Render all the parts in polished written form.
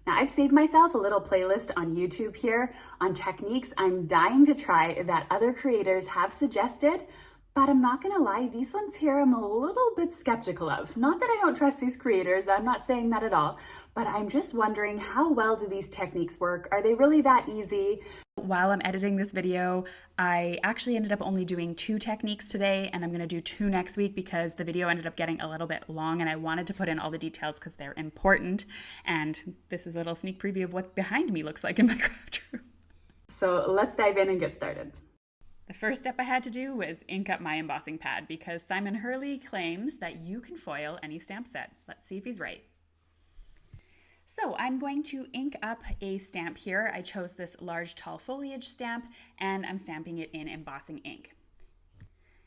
Now I've saved myself a little playlist on YouTube here on techniques I'm dying to try that other creators have suggested, but I'm not gonna lie, these ones here I'm a little bit skeptical of. Not that I don't trust these creators, I'm not saying that at all, but I'm just wondering, how well do these techniques work? Are they really that easy? While I'm editing this video, I actually ended up only doing 2 techniques today, and I'm gonna do 2 next week because the video ended up getting a little bit long and I wanted to put in all the details because they're important. And this is a little sneak preview of what behind me looks like in my craft room. So let's dive in and get started. The first step I had to do was ink up my embossing pad because Simon Hurley claims that you can foil any stamp set. Let's see if he's right. So I'm going to ink up a stamp here. I chose this large tall foliage stamp and I'm stamping it in embossing ink.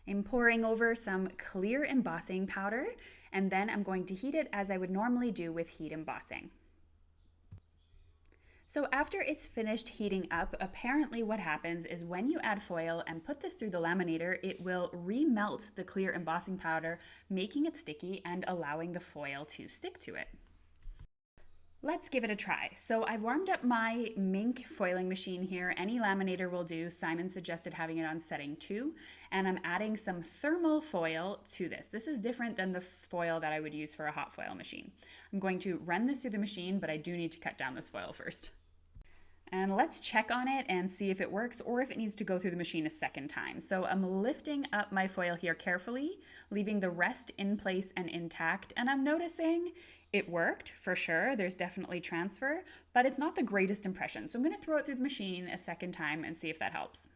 I'm pouring over some clear embossing powder and then I'm going to heat it as I would normally do with heat embossing. So after it's finished heating up, apparently what happens is when you add foil and put this through the laminator, it will remelt the clear embossing powder, making it sticky and allowing the foil to stick to it. Let's give it a try. So I've warmed up my MINC foiling machine here. Any laminator will do. Simon suggested having it on setting 2, and I'm adding some thermal foil to this. This is different than the foil that I would use for a hot foil machine. I'm going to run this through the machine, but I do need to cut down this foil first. And let's check on it and see if it works or if it needs to go through the machine a second time. So I'm lifting up my foil here carefully, leaving the rest in place and intact. And I'm noticing it worked for sure. There's definitely transfer, but it's not the greatest impression. So I'm going to throw it through the machine a second time and see if that helps.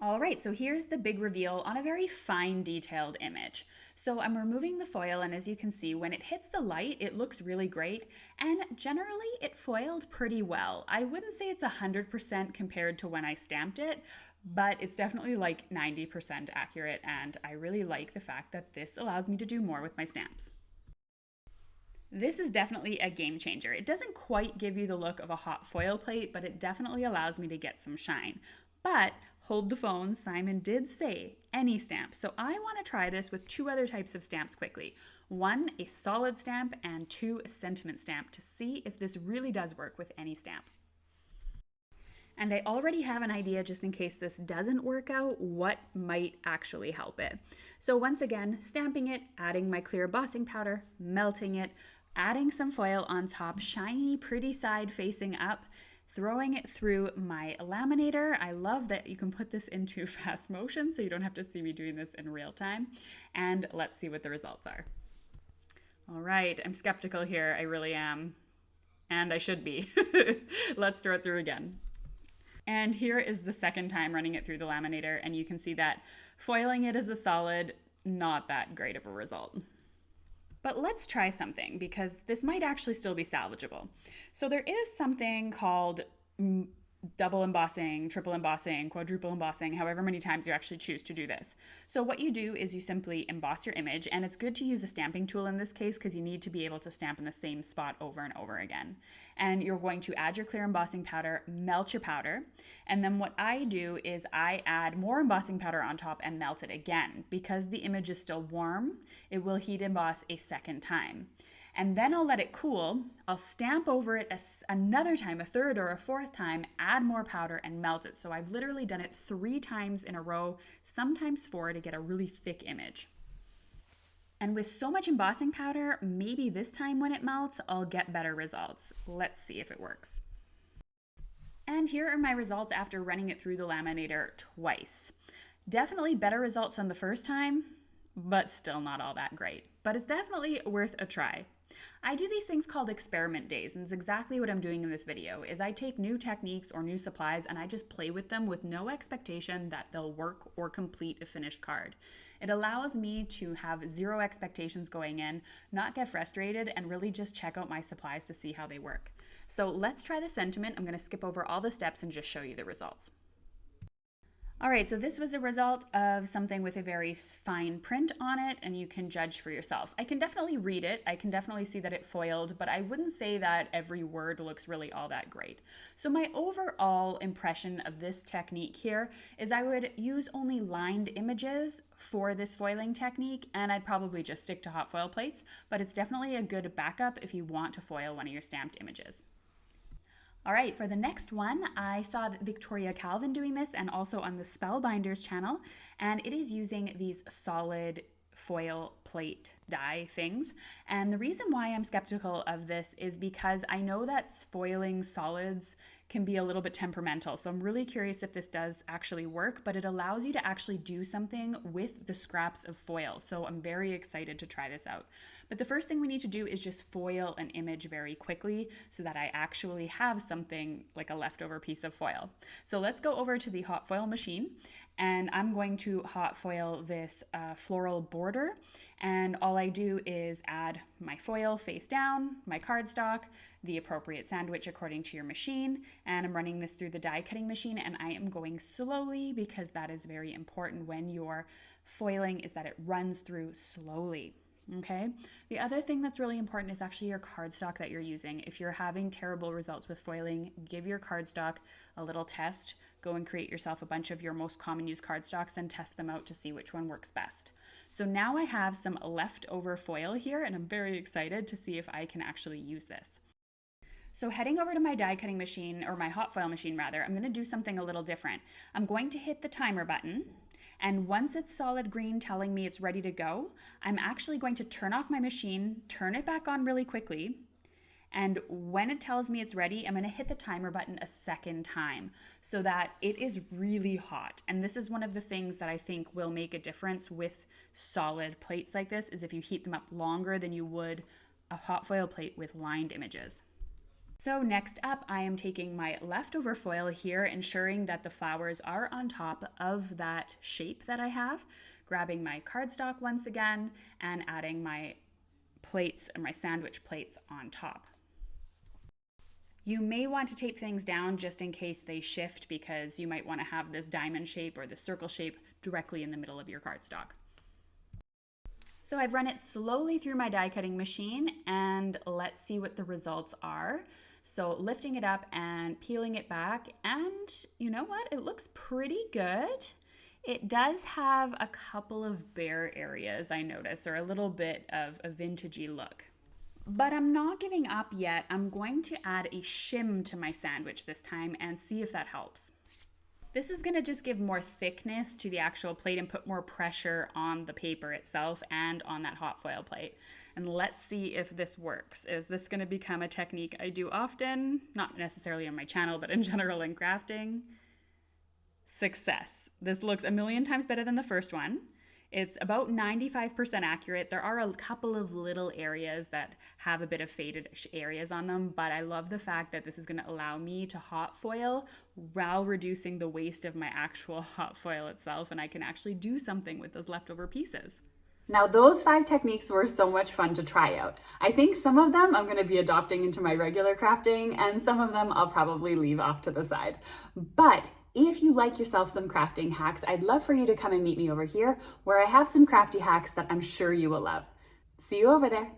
All right, so here's the big reveal on a very fine detailed image. So I'm removing the foil, and as you can see, when it hits the light, it looks really great, and generally it foiled pretty well. I wouldn't say it's 100% compared to when I stamped it, but it's definitely like 90% accurate, and I really like the fact that this allows me to do more with my stamps. This is definitely a game changer. It doesn't quite give you the look of a hot foil plate, but it definitely allows me to get some shine. But hold the phone, Simon did say any stamp. So I want to try this with 2 other types of stamps quickly. 1, a solid stamp, and 2, a sentiment stamp to see if this really does work with any stamp. And I already have an idea, just in case this doesn't work out, what might actually help it. So once again, stamping it, adding my clear embossing powder, melting it, adding some foil on top, shiny, pretty side facing up, throwing it through my laminator. I love that you can put this into fast motion so you don't have to see me doing this in real time. And let's see what the results are. All right, I'm skeptical here, I really am. And I should be. Let's throw it through again. And here is the second time running it through the laminator, and you can see that foiling it as a solid, not that great of a result. But let's try something because this might actually still be salvageable. So there is something called double embossing, triple embossing, quadruple embossing, however many times you actually choose to do this. So what you do is you simply emboss your image, and it's good to use a stamping tool in this case because you need to be able to stamp in the same spot over and over again. And you're going to add your clear embossing powder, melt your powder, and then what I do is I add more embossing powder on top and melt it again. Because the image is still warm, it will heat emboss a second time. And then I'll let it cool, I'll stamp over it another time, a third or a fourth time, add more powder and melt it. So I've literally done it 3 times in a row, sometimes 4 to get a really thick image. And with so much embossing powder, maybe this time when it melts, I'll get better results. Let's see if it works. And here are my results after running it through the laminator twice. Definitely better results than the first time, but still not all that great. But it's definitely worth a try. I do these things called experiment days, and it's exactly what I'm doing in this video, is I take new techniques or new supplies and I just play with them with no expectation that they'll work or complete a finished card. It allows me to have 0 expectations going in, not get frustrated, and really just check out my supplies to see how they work. So let's try the sentiment. I'm going to skip over all the steps and just show you the results. All right, so this was a result of something with a very fine print on it, and you can judge for yourself. I can definitely read it. I can definitely see that it foiled, but I wouldn't say that every word looks really all that great. So my overall impression of this technique here is I would use only lined images for this foiling technique, and I'd probably just stick to hot foil plates, but it's definitely a good backup if you want to foil one of your stamped images. All right, for the next one, I saw Victoria Calvin doing this and also on the Spellbinders channel, and it is using these solid foil plate die things. And the reason why I'm skeptical of this is because I know that foiling solids can be a little bit temperamental. So I'm really curious if this does actually work, but it allows you to actually do something with the scraps of foil. So I'm very excited to try this out. But the first thing we need to do is just foil an image very quickly so that I actually have something like a leftover piece of foil. So let's go over to the hot foil machine, and I'm going to hot foil this floral border. And all I do is add my foil face down, my cardstock, the appropriate sandwich according to your machine, and I'm running this through the die cutting machine, and I am going slowly because that is very important when you're foiling, is that it runs through slowly. Okay. The other thing that's really important is actually your cardstock that you're using. If you're having terrible results with foiling, give your cardstock a little test. Go and create yourself a bunch of your most common used cardstocks and test them out to see which one works best. So now I have some leftover foil here, and I'm very excited to see if I can actually use this. So heading over to my die cutting machine, or my hot foil machine rather, I'm going to do something a little different. I'm going to hit the timer button. And once it's solid green telling me it's ready to go, I'm actually going to turn off my machine, turn it back on really quickly, and when it tells me it's ready, I'm going to hit the timer button a second time so that it is really hot. And this is one of the things that I think will make a difference with solid plates like this, is if you heat them up longer than you would a hot foil plate with lined images. So next up, I am taking my leftover foil here, ensuring that the flowers are on top of that shape that I have, grabbing my cardstock once again, and adding my plates and my sandwich plates on top. You may want to tape things down just in case they shift, because you might want to have this diamond shape or the circle shape directly in the middle of your cardstock. So I've run it slowly through my die cutting machine, and let's see what the results are. So lifting it up and peeling it back, and you know what? It looks pretty good. It does have a couple of bare areas, I notice, or a little bit of a vintagey look. But I'm not giving up yet. I'm going to add a shim to my sandwich this time and see if that helps. This is going to just give more thickness to the actual plate and put more pressure on the paper itself and on that hot foil plate. And let's see if this works. Is this going to become a technique I do often? Not necessarily on my channel, but in general in crafting. Success. This looks a million times better than the first one. It's about 95% accurate. There are a couple of little areas that have a bit of faded areas on them, but I love the fact that this is going to allow me to hot foil while reducing the waste of my actual hot foil itself, and I can actually do something with those leftover pieces. Now, those 5 techniques were so much fun to try out. I think some of them I'm going to be adopting into my regular crafting, and some of them I'll probably leave off to the side. But if you like yourself some crafting hacks, I'd love for you to come and meet me over here, where I have some crafty hacks that I'm sure you will love. See you over there.